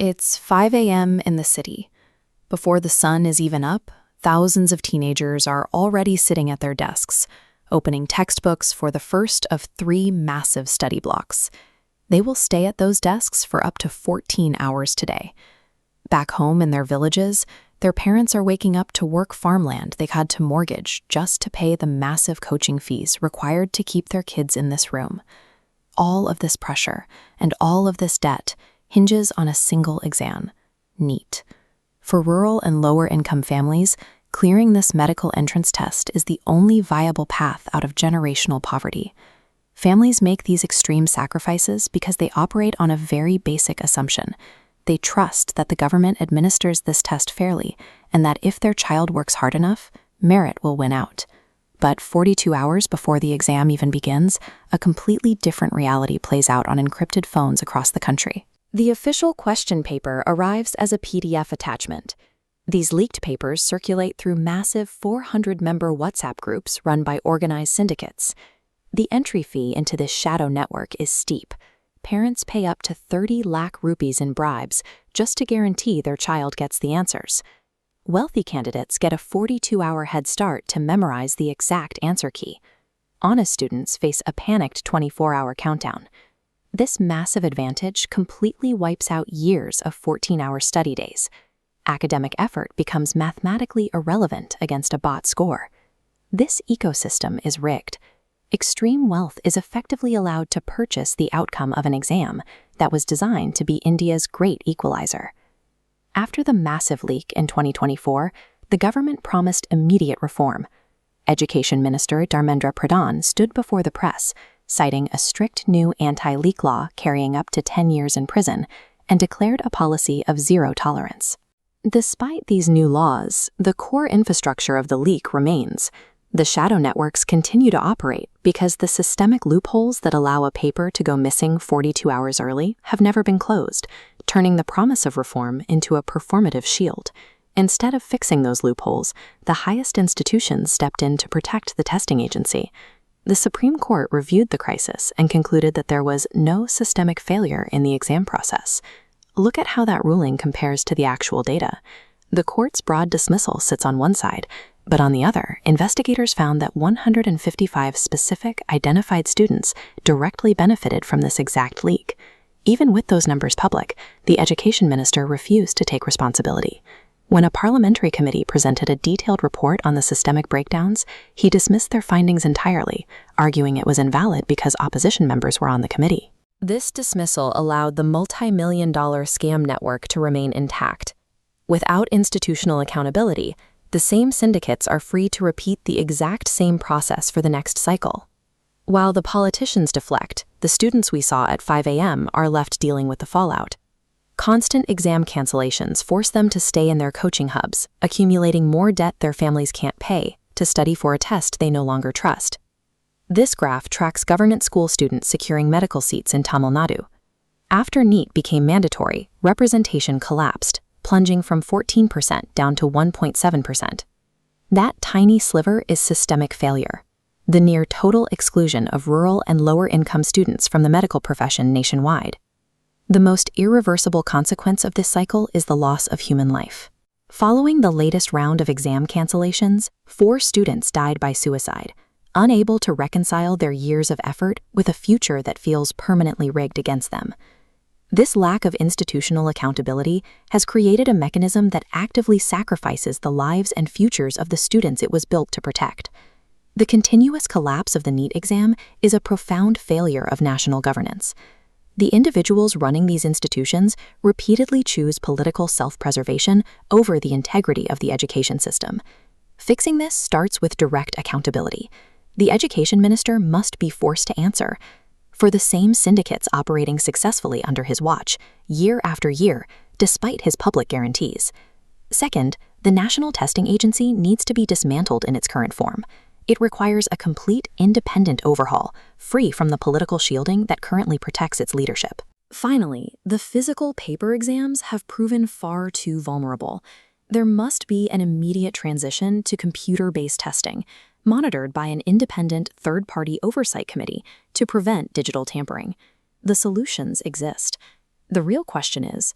It's 5 a.m. in the city. Before the sun is even up, thousands of teenagers are already sitting at their desks, opening textbooks for the first of 3 massive study blocks. They will stay at those desks for up to 14 hours today. Back home in their villages, their parents are waking up to work farmland they had to mortgage just to pay the massive coaching fees required to keep their kids in this room. All of this pressure and all of this debt hinges on a single exam, NEET. For rural and lower-income families, clearing this medical entrance test is the only viable path out of generational poverty. Families make these extreme sacrifices because they operate on a very basic assumption. They trust that the government administers this test fairly and that if their child works hard enough, merit will win out. But 42 hours before the exam even begins, a completely different reality plays out on encrypted phones across the country. The official question paper arrives as a PDF attachment. These leaked papers circulate through massive 400-member WhatsApp groups run by organized syndicates. The entry fee into this shadow network is steep. Parents pay up to 30 lakh rupees in bribes just to guarantee their child gets the answers. Wealthy candidates get a 42-hour head start to memorize the exact answer key. Honest students face a panicked 24-hour countdown. This massive advantage completely wipes out years of 14-hour study days. Academic effort becomes mathematically irrelevant against a bot score. This ecosystem is rigged. Extreme wealth is effectively allowed to purchase the outcome of an exam that was designed to be India's great equalizer. After the massive leak in 2024, the government promised immediate reform. Education Minister Dharmendra Pradhan stood before the press, citing a strict new anti-leak law carrying up to 10 years in prison, and declared a policy of zero tolerance. Despite these new laws, the core infrastructure of the leak remains. The shadow networks continue to operate because the systemic loopholes that allow a paper to go missing 42 hours early have never been closed, turning the promise of reform into a performative shield. Instead of fixing those loopholes, the highest institutions stepped in to protect the testing agency. The Supreme Court reviewed the crisis and concluded that there was no systemic failure in the exam process. Look at how that ruling compares to the actual data. The court's broad dismissal sits on one side, but on the other, investigators found that 155 specific, identified students directly benefited from this exact leak. Even with those numbers public, the education minister refused to take responsibility. When a parliamentary committee presented a detailed report on the systemic breakdowns, he dismissed their findings entirely, arguing it was invalid because opposition members were on the committee. This dismissal allowed the multi-million-dollar scam network to remain intact. Without institutional accountability, the same syndicates are free to repeat the exact same process for the next cycle. While the politicians deflect, the students we saw at 5 a.m. are left dealing with the fallout. Constant exam cancellations force them to stay in their coaching hubs, accumulating more debt their families can't pay to study for a test they no longer trust. This graph tracks government school students securing medical seats in Tamil Nadu. After NEET became mandatory, representation collapsed, plunging from 14% down to 1.7%. That tiny sliver is systemic failure, the near total exclusion of rural and lower-income students from the medical profession nationwide. The most irreversible consequence of this cycle is the loss of human life. Following the latest round of exam cancellations, 4 students died by suicide, unable to reconcile their years of effort with a future that feels permanently rigged against them. This lack of institutional accountability has created a mechanism that actively sacrifices the lives and futures of the students it was built to protect. The continuous collapse of the NEET exam is a profound failure of national governance. The individuals running these institutions repeatedly choose political self-preservation over the integrity of the education system. Fixing this starts with direct accountability. The education minister must be forced to answer for the same syndicates operating successfully under his watch, year after year, despite his public guarantees. Second, the National Testing Agency needs to be dismantled in its current form. It requires a complete independent overhaul, free from the political shielding that currently protects its leadership. Finally, the physical paper exams have proven far too vulnerable. There must be an immediate transition to computer-based testing, monitored by an independent third-party oversight committee to prevent digital tampering. The solutions exist. The real question is,